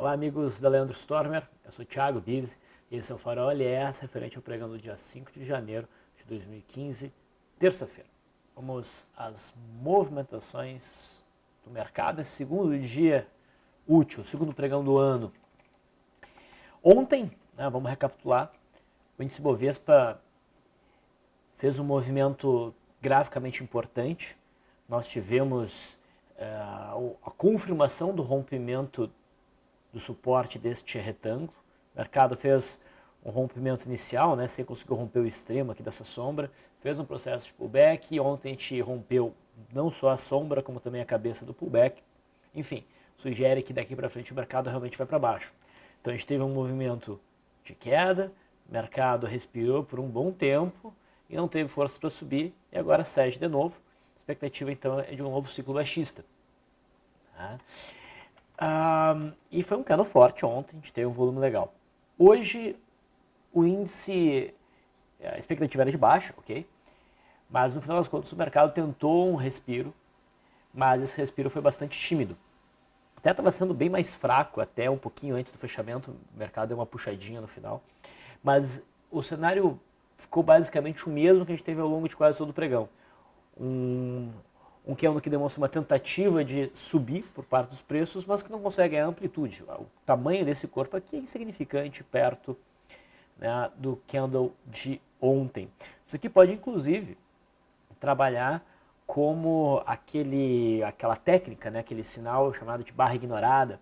Olá, amigos da Leandro Stormer, eu sou o Thiago Bizzi e esse é o Farol LS, referente ao pregão do dia 5 de janeiro de 2015, terça-feira. Vamos às movimentações do mercado, esse segundo dia útil, segundo pregão do ano. Ontem, vamos recapitular, o índice Bovespa fez um movimento graficamente importante. Nós tivemos a confirmação do rompimento do suporte deste retângulo. O mercado fez um rompimento inicial, sem conseguir romper o extremo aqui dessa sombra, fez um processo de pullback e ontem a gente rompeu não só a sombra, como também a cabeça do pullback. Enfim, sugere que daqui para frente o mercado realmente vai para baixo. Então a gente teve um movimento de queda, o mercado respirou por um bom tempo e não teve força para subir e agora cede de novo. A expectativa então é de um novo ciclo baixista. E foi um candle forte ontem, a gente teve um volume legal. Hoje o índice, a expectativa era de baixo, ok? Mas no final das contas o mercado tentou um respiro, mas esse respiro foi bastante tímido. Até estava sendo bem mais fraco, até um pouquinho antes do fechamento, o mercado deu uma puxadinha no final. Mas o cenário ficou basicamente o mesmo que a gente teve ao longo de quase todo o pregão. Um candle que demonstra uma tentativa de subir por parte dos preços, mas que não consegue a amplitude. O tamanho desse corpo aqui é insignificante perto do candle de ontem. Isso aqui pode, inclusive, trabalhar como aquela técnica, aquele sinal chamado de barra ignorada,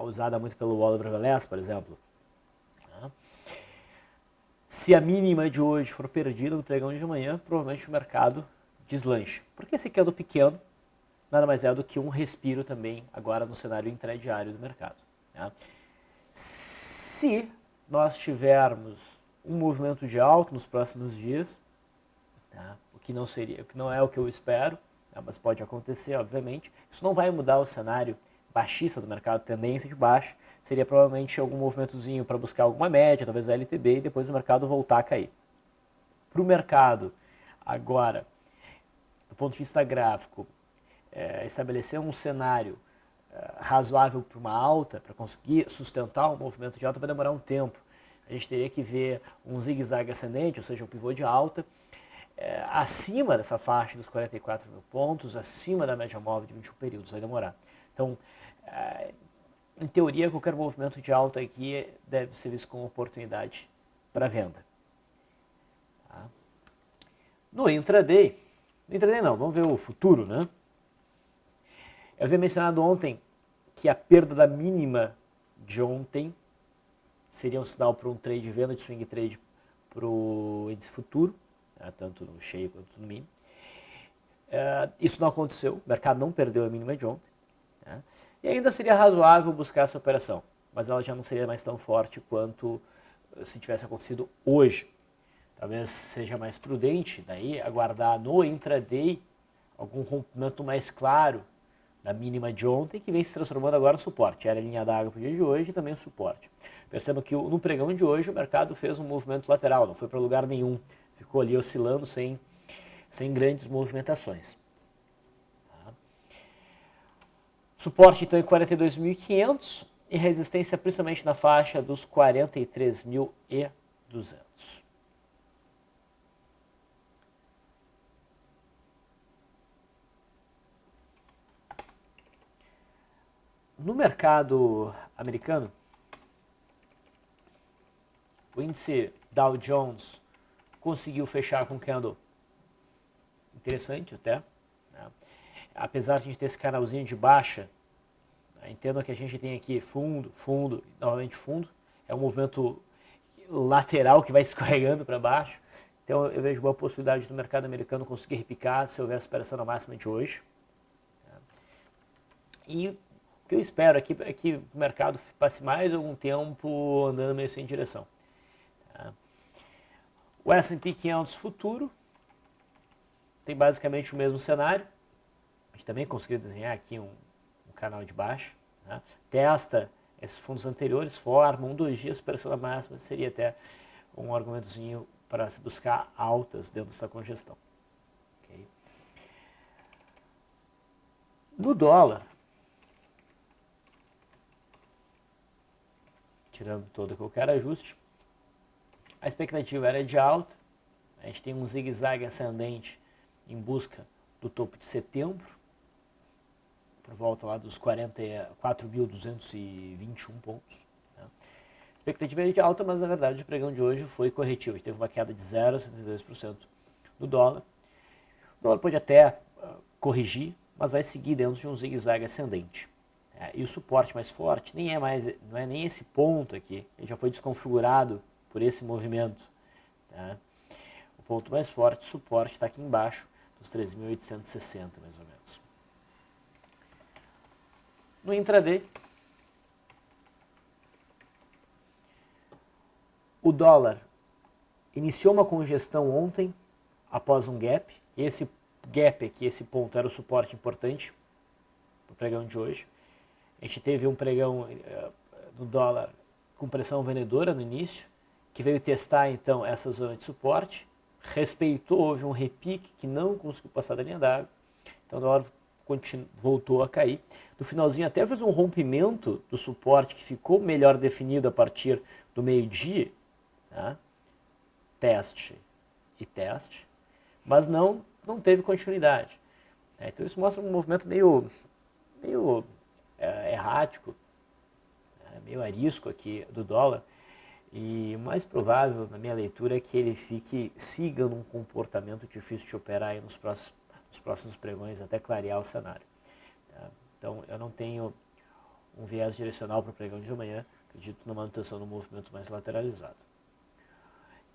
usada muito pelo Oliver Velez, por exemplo. Se a mínima de hoje for perdida no pregão de amanhã, provavelmente o mercado deslanche. Porque esse candle pequeno nada mais é do que um respiro também agora no cenário intradiário do mercado. Se nós tivermos um movimento de alta nos próximos dias, o que não é o que eu espero, mas pode acontecer, obviamente, isso não vai mudar o cenário baixista do mercado, tendência de baixa, seria provavelmente algum movimentozinho para buscar alguma média, talvez a LTB, e depois o mercado voltar a cair. Para o mercado, agora, do ponto de vista gráfico, estabelecer um cenário razoável para uma alta, para conseguir sustentar um movimento de alta, vai demorar um tempo. A gente teria que ver um zigue-zague ascendente, ou seja, um pivô de alta, acima dessa faixa dos 44 mil pontos, acima da média móvel de 21 períodos, vai demorar. Então, em teoria, qualquer movimento de alta aqui deve ser visto como oportunidade para venda. No intraday não, vamos ver o futuro, Eu havia mencionado ontem que a perda da mínima de ontem seria um sinal para um trade de venda, de swing trade para o índice futuro, tanto no cheio quanto no mínimo. Isso não aconteceu, o mercado não perdeu a mínima de ontem. E ainda seria razoável buscar essa operação, mas ela já não seria mais tão forte quanto se tivesse acontecido hoje. Talvez seja mais prudente daí aguardar no intraday algum rompimento mais claro da mínima de ontem, que vem se transformando agora no suporte. Era a linha d'água para o dia de hoje e também o suporte. Percebam que no pregão de hoje o mercado fez um movimento lateral, não foi para lugar nenhum. Ficou ali oscilando sem grandes movimentações. Suporte então em 42.500 e resistência principalmente na faixa dos 43.200. No mercado americano, o índice Dow Jones conseguiu fechar com um candle interessante até. Apesar de a gente ter esse canalzinho de baixa, entendo que a gente tem aqui fundo, fundo, novamente fundo. É um movimento lateral que vai escorregando para baixo. Então eu vejo boa possibilidade do mercado americano conseguir repicar se houver superação na máxima de hoje. E o que eu espero aqui é que o mercado passe mais algum tempo andando meio sem direção. O S&P 500 futuro tem basicamente o mesmo cenário. A gente também conseguiu desenhar aqui um canal de baixa. Testa esses fundos anteriores, formam 2 dias superação da máxima, seria até um argumentozinho para se buscar altas dentro dessa congestão. Okay. No dólar, tirando todo qualquer ajuste. A expectativa era de alta, a gente tem um zigue-zague ascendente em busca do topo de setembro, por volta lá dos 44.221 pontos. Né? A expectativa era de alta, mas na verdade o pregão de hoje foi corretivo, a gente teve uma queda de 0,72% do dólar. O dólar pode até corrigir, mas vai seguir dentro de um zigue-zague ascendente. E o suporte mais forte não é nem esse ponto aqui, ele já foi desconfigurado por esse movimento. Tá? O ponto mais forte, suporte, está aqui embaixo, dos 3.860 mais ou menos. No intraday, o dólar iniciou uma congestão ontem após um gap. Esse gap aqui, esse ponto era o suporte importante para o pregão de hoje. A gente teve um pregão do dólar com pressão vendedora no início, que veio testar então essa zona de suporte, respeitou, houve um repique que não conseguiu passar da linha d'água, então o dólar voltou a cair. No finalzinho até fez um rompimento do suporte que ficou melhor definido a partir do meio-dia, tá? Teste e teste, mas não teve continuidade. Então isso mostra um movimento meio errático, meio arisco aqui do dólar, e o mais provável, na minha leitura, é que ele siga num comportamento difícil de operar aí nos próximos pregões, até clarear o cenário. Tá? Então, eu não tenho um viés direcional para o pregão de amanhã, acredito na manutenção do movimento mais lateralizado.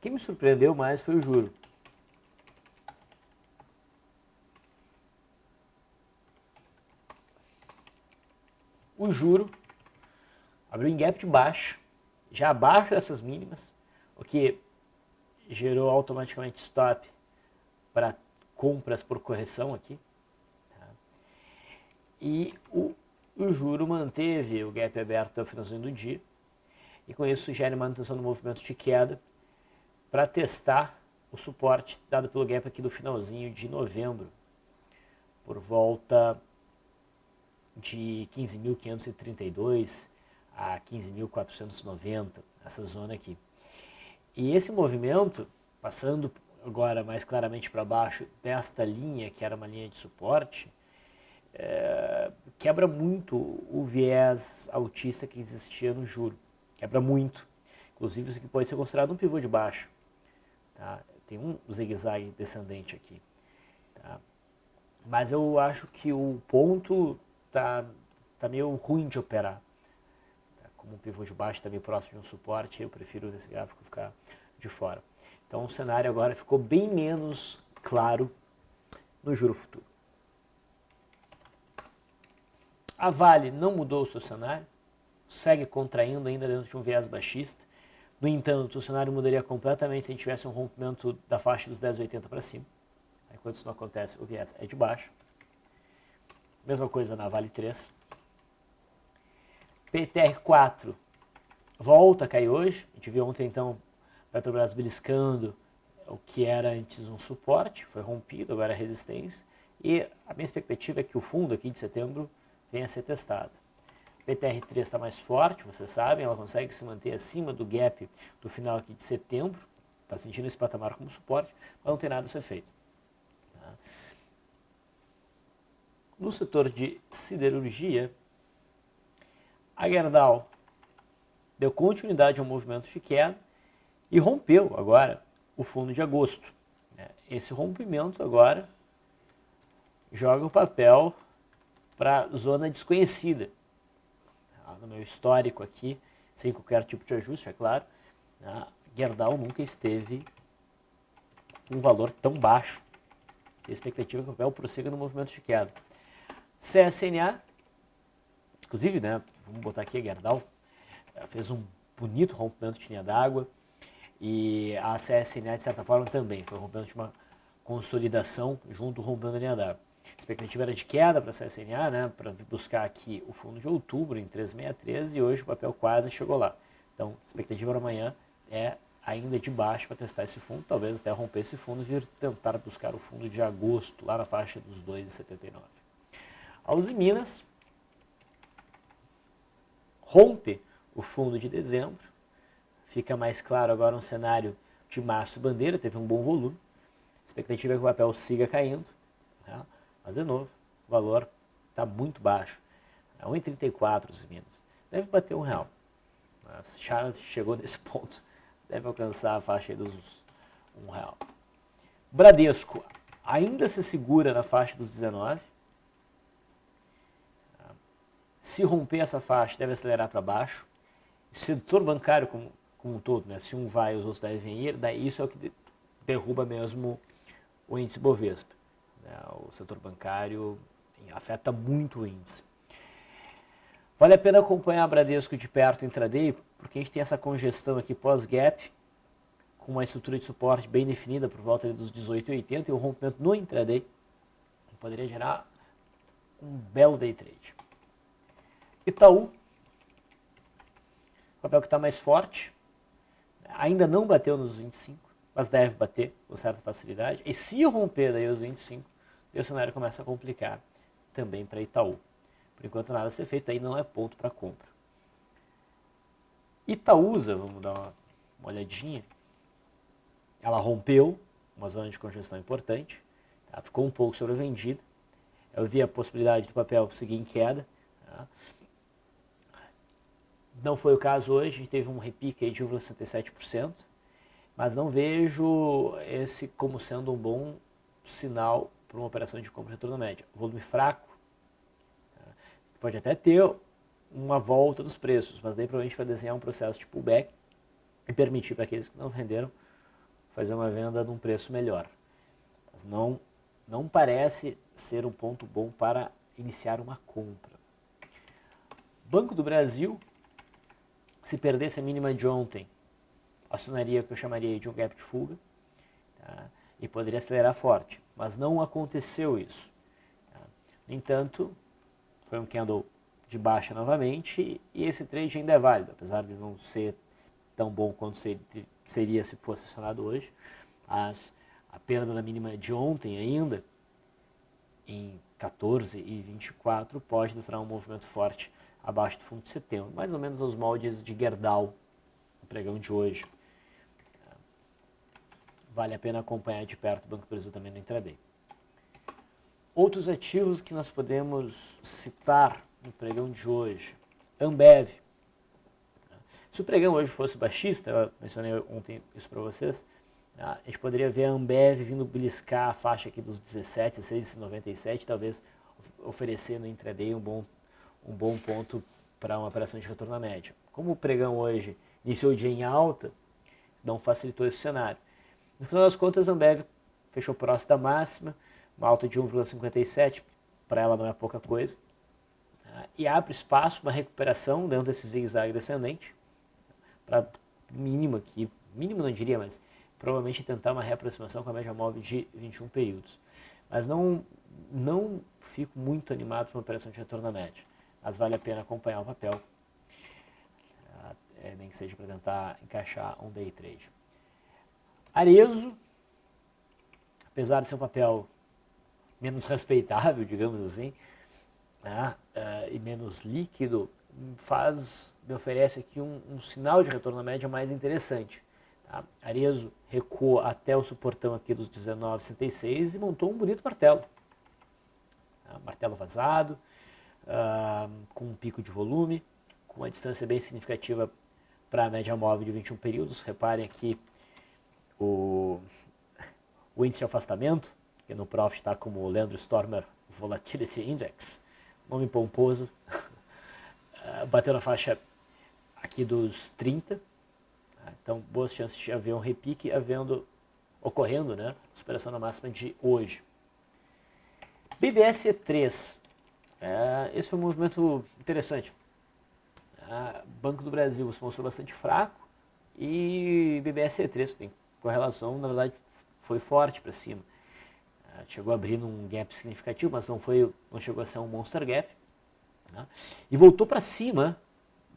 Quem me surpreendeu mais foi o juro. O juro abriu em gap de baixo, já abaixo dessas mínimas, o que gerou automaticamente stop para compras por correção aqui. Tá? E o juro manteve o gap aberto até o finalzinho do dia, e com isso sugere manutenção do movimento de queda para testar o suporte dado pelo gap aqui do finalzinho de novembro, por volta de 15.532 a 15.490, essa zona aqui. E esse movimento, passando agora mais claramente para baixo desta linha, que era uma linha de suporte, quebra muito o viés altista que existia no juro. Quebra muito. Inclusive isso aqui pode ser considerado um pivô de baixo. Tá? Tem um zigue-zague descendente aqui. Tá? Mas eu acho que o ponto tá meio ruim de operar. Como um pivô de baixo está meio próximo de um suporte, eu prefiro nesse gráfico ficar de fora. Então o cenário agora ficou bem menos claro no juro futuro. A Vale não mudou o seu cenário, segue contraindo ainda dentro de um viés baixista. No entanto, o cenário mudaria completamente se a gente tivesse um rompimento da faixa dos 10,80 para cima. Enquanto isso não acontece, o viés é de baixo. Mesma coisa na Vale 3. PTR4 volta a cair hoje. A gente viu ontem, então, Petrobras beliscando o que era antes um suporte, foi rompido, agora é resistência. E a minha expectativa é que o fundo aqui de setembro venha a ser testado. PTR3 está mais forte, vocês sabem, ela consegue se manter acima do gap do final aqui de setembro. Está sentindo esse patamar como suporte, mas não tem nada a ser feito. Tá? No setor de siderurgia, a Gerdau deu continuidade ao movimento de queda e rompeu agora o fundo de agosto. Esse rompimento agora joga o papel para a zona desconhecida. No meu histórico aqui, sem qualquer tipo de ajuste, é claro, a Gerdau nunca esteve com um valor tão baixo. A expectativa é que o papel prossiga no movimento de queda. CSNA, inclusive, vamos botar aqui a Gerdau, fez um bonito rompimento de linha d'água, e a CSNA, de certa forma, também foi um rompimento de uma consolidação junto ao rompimento da linha d'água. A expectativa era de queda para a CSNA, para buscar aqui o fundo de outubro em 363, e hoje o papel quase chegou lá. Então, a expectativa para amanhã é ainda de baixo para testar esse fundo, talvez até romper esse fundo e vir tentar buscar o fundo de agosto, lá na faixa dos 2,79. A Uzi Minas rompe o fundo de dezembro. Fica mais claro agora um cenário de Márcio Bandeira, teve um bom volume. A expectativa é que o papel siga caindo, né? Mas de novo, o valor está muito baixo, é 1,34 os mínimos. Deve bater R$1, mas já chegou nesse ponto, deve alcançar a faixa aí dos R$1. Bradesco ainda se segura na faixa dos 19. Se romper essa faixa, deve acelerar para baixo. O setor bancário como um todo, né? Se um vai, os outros devem ir, daí isso é o que derruba mesmo o índice Bovespa, né? O setor bancário afeta muito o índice. Vale a pena acompanhar a Bradesco de perto intraday, porque a gente tem essa congestão aqui pós-gap, com uma estrutura de suporte bem definida por volta dos 18,80 e o rompimento no intraday poderia gerar um belo day trade. Itaú, papel que está mais forte, ainda não bateu nos 25, mas deve bater com certa facilidade. E se romper daí os 25, o cenário começa a complicar também para Itaú. Por enquanto nada a ser feito, aí não é ponto para compra. Itaúsa, vamos dar uma olhadinha. Ela rompeu uma zona de congestão importante, tá? Ficou um pouco sobrevendida. Eu vi a possibilidade do papel seguir em queda. Tá? Não foi o caso hoje, a gente teve um repique aí de 1,67%, mas não vejo esse como sendo um bom sinal para uma operação de compra de retorno médio. Volume fraco, tá? Pode até ter uma volta dos preços, mas daí provavelmente para desenhar um processo de pullback e permitir para aqueles que não venderam fazer uma venda num preço melhor. Mas não parece ser um ponto bom para iniciar uma compra. Banco do Brasil, se perdesse a mínima de ontem, acionaria o que eu chamaria de um gap de fuga, tá? E poderia acelerar forte, mas não aconteceu isso. Tá? No entanto, foi um candle de baixa novamente e esse trade ainda é válido, apesar de não ser tão bom quanto seria se fosse acionado hoje. Mas a perda da mínima de ontem ainda, em 14,24, pode demonstrar um movimento forte abaixo do fundo de setembro, mais ou menos aos moldes de Gerdau, no pregão de hoje. Vale a pena acompanhar de perto o Banco do Brasil também no intraday. Outros ativos que nós podemos citar no pregão de hoje. Ambev. Se o pregão hoje fosse baixista, eu mencionei ontem isso para vocês, a gente poderia ver a Ambev vindo beliscar a faixa aqui dos 17, 16,97, talvez oferecer no intraday um bom ponto para uma operação de retorno à média. Como o pregão hoje iniciou o dia em alta, não facilitou esse cenário. No final das contas, a Ambev fechou próximo da máxima, uma alta de 1,57, para ela não é pouca coisa, e abre espaço para uma recuperação dentro desse zigue-zague descendente, para mínimo aqui, mínimo não diria, mas provavelmente tentar uma reaproximação com a média móvel de 21 períodos. Mas não fico muito animado para uma operação de retorno à média, mas vale a pena acompanhar o papel, nem que seja para tentar encaixar um day trade. Arezzo, apesar de ser um papel menos respeitável, digamos assim, né, e menos líquido, me oferece aqui um sinal de retorno à média mais interessante. Tá? Arezzo recuou até o suportão aqui dos 19,66 e montou um bonito martelo. Tá? Martelo vazado, com um pico de volume, com uma distância bem significativa para a média móvel de 21 períodos. Reparem aqui o índice de afastamento, que no Profit está como o Leandro Stormer Volatility Index, nome pomposo, bateu na faixa aqui dos 30, então boas chances de haver um repique ocorrendo, né, superação da máxima de hoje. BBSE3, esse foi um movimento interessante. Banco do Brasil se mostrou bastante fraco e BBSE3 tem correlação, na verdade, foi forte para cima. Chegou a abrir um gap significativo, mas não chegou a ser um monster gap, né? E voltou para cima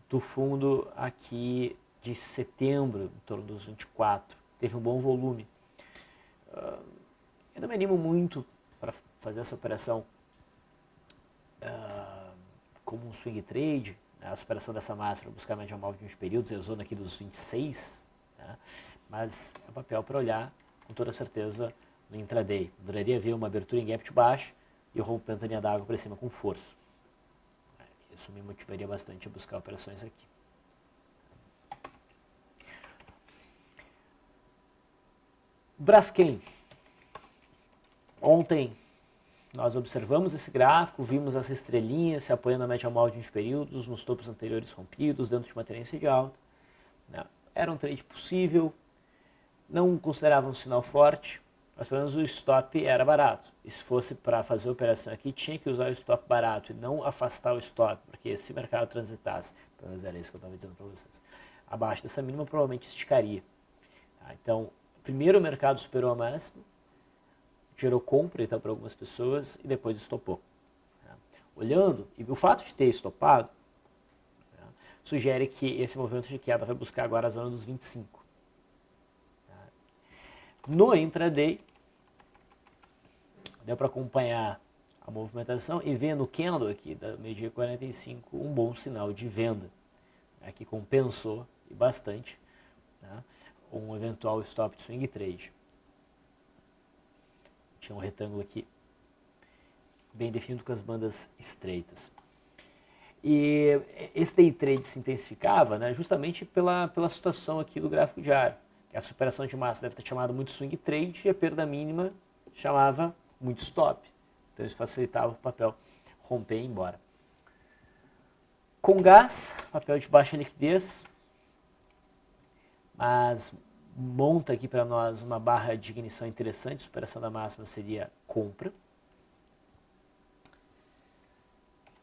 do fundo aqui de setembro, em torno dos 24. Teve um bom volume. Eu não me animo muito para fazer essa operação como um swing trade, a superação dessa máxima, buscar a média móvel de uns períodos, a zona aqui dos 26, né? Mas é um papel para olhar com toda certeza no intraday. Adoraria ver uma abertura em gap de baixo e o rompimento da linha d'água para cima com força. Isso me motivaria bastante a buscar operações aqui. Braskem. Ontem nós observamos esse gráfico, vimos essa estrelinha se apoiando na média móvel de uns períodos, nos topos anteriores rompidos, dentro de uma tendência de alta. Era um trade possível, não considerava um sinal forte, mas pelo menos o stop era barato. E se fosse para fazer a operação aqui, tinha que usar o stop barato e não afastar o stop, porque se o mercado transitasse, pelo menos era isso que eu estava dizendo para vocês, abaixo dessa mínima provavelmente esticaria. Então, primeiro o mercado superou a máxima, gerou compra então, para algumas pessoas e depois estopou. Olhando, e o fato de ter estopado, sugere que esse movimento de queda vai buscar agora a zona dos 25. No intraday, deu para acompanhar a movimentação e ver no candle aqui da meio-dia 45 um bom sinal de venda, que compensou e bastante um eventual stop de swing trade. Tinha um retângulo aqui bem definido com as bandas estreitas. E esse day trade se intensificava justamente pela situação aqui do gráfico diário. A superação de massa deve ter chamado muito swing trade e a perda mínima chamava muito stop. Então isso facilitava o papel romper e ir embora. Com gás, papel de baixa liquidez, mas monta aqui para nós uma barra de ignição interessante, superação da máxima seria compra.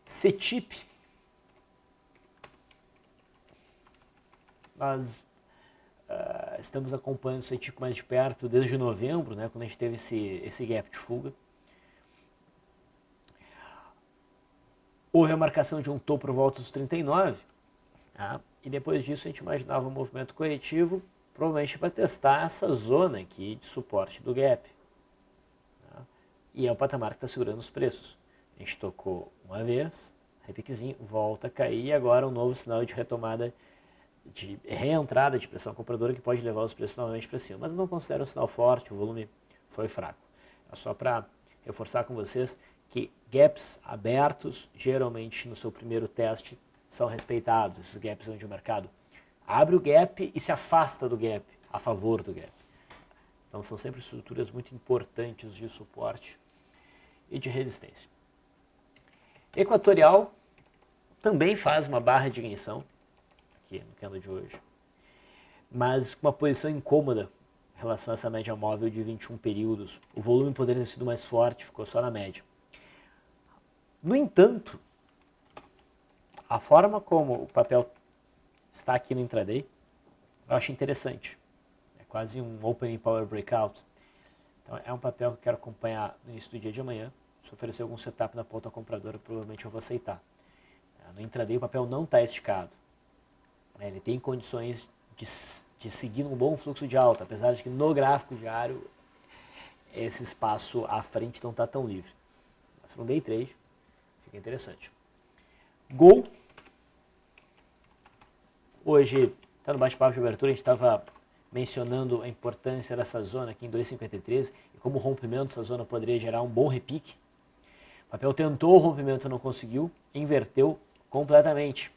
CETIP, nós estamos acompanhando o CETIP mais de perto desde novembro, quando a gente teve esse gap de fuga. Houve a marcação de um topo por volta dos 39, e depois disso a gente imaginava um movimento corretivo, provavelmente para testar essa zona aqui de suporte do gap. E é o patamar que está segurando os preços. A gente tocou uma vez, repiquezinho, volta a cair, e agora um novo sinal de retomada, de reentrada de pressão compradora que pode levar os preços novamente para cima. Mas eu não considero um sinal forte, o volume foi fraco. É só para reforçar com vocês que gaps abertos, geralmente no seu primeiro teste, são respeitados. Esses gaps onde o mercado abre o gap e se afasta do gap, a favor do gap. Então são sempre estruturas muito importantes de suporte e de resistência. Equatorial também faz uma barra de ignição, aqui no candle de hoje, mas com uma posição incômoda em relação a essa média móvel de 21 períodos. O volume poderia ter sido mais forte, ficou só na média. No entanto, a forma como o papel está aqui no intraday, eu acho interessante. É quase um opening power breakout. Então é um papel que eu quero acompanhar no início do dia de amanhã. Se oferecer algum setup na ponta compradora, provavelmente eu vou aceitar. No intraday o papel não está esticado. Ele tem condições de seguir um bom fluxo de alta, apesar de que no gráfico diário esse espaço à frente não está tão livre. Mas para um day trade fica interessante. Gol. Hoje, está no bate-papo de abertura, a gente estava mencionando a importância dessa zona aqui em 2,53 e como o rompimento dessa zona poderia gerar um bom repique. O papel tentou o rompimento, não conseguiu, inverteu completamente.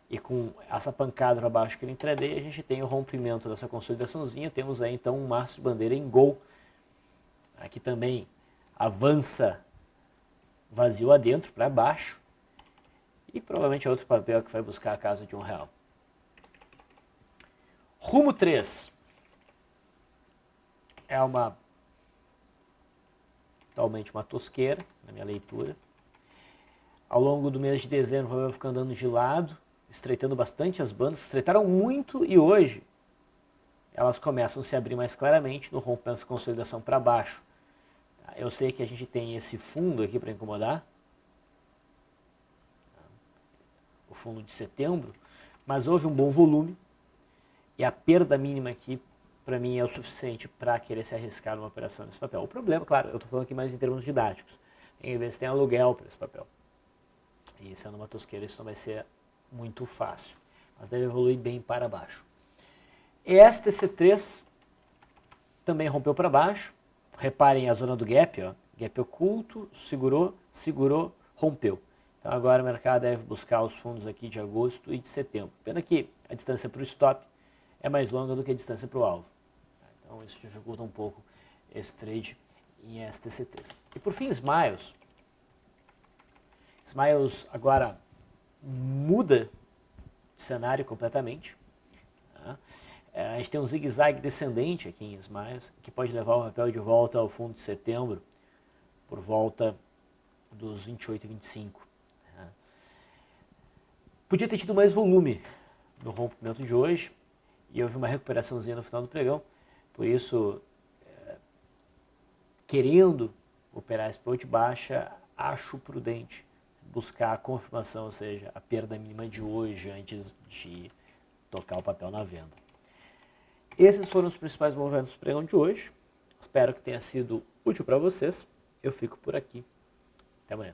E com essa pancada para baixo que no intraday, a gente tem o rompimento dessa consolidaçãozinha, temos aí então um mastro de bandeira em gol. Aqui também avança vazio adentro, para baixo. E provavelmente é outro papel que vai buscar a casa de R$1. Rumo 3 é totalmente uma tosqueira, na minha leitura. Ao longo do mês de dezembro, o papel fica andando de lado, estreitando bastante as bandas, estreitaram muito e hoje elas começam a se abrir mais claramente no rompimento dessa consolidação para baixo. Eu sei que a gente tem esse fundo aqui para incomodar, o fundo de setembro, mas houve um bom volume e a perda mínima aqui, para mim, é o suficiente para querer se arriscar numa operação nesse papel. O problema, claro, eu estou falando aqui mais em termos didáticos, tem que ver se tem aluguel para esse papel. E sendo uma tosqueira, isso não vai ser muito fácil, mas deve evoluir bem para baixo. ESTC3 também rompeu para baixo. Reparem a zona do gap, ó, gap oculto, segurou, rompeu. Então agora o mercado deve buscar os fundos aqui de agosto e de setembro. Pena que a distância para o stop é mais longa do que a distância para o alvo. Então isso dificulta um pouco esse trade em STC3. E por fim, Smiles. Smiles agora muda de cenário completamente. Tá? A gente tem um zigue-zague descendente aqui em Smiles, que pode levar o papel de volta ao fundo de setembro por volta dos 28 e 25. Tá? Podia ter tido mais volume no rompimento de hoje e houve uma recuperaçãozinha no final do pregão. Por isso, querendo operar esse pivô de baixa, acho prudente buscar a confirmação, ou seja, a perda mínima de hoje antes de tocar o papel na venda. Esses foram os principais movimentos do pregão de hoje. Espero que tenha sido útil para vocês. Eu fico por aqui. Até amanhã.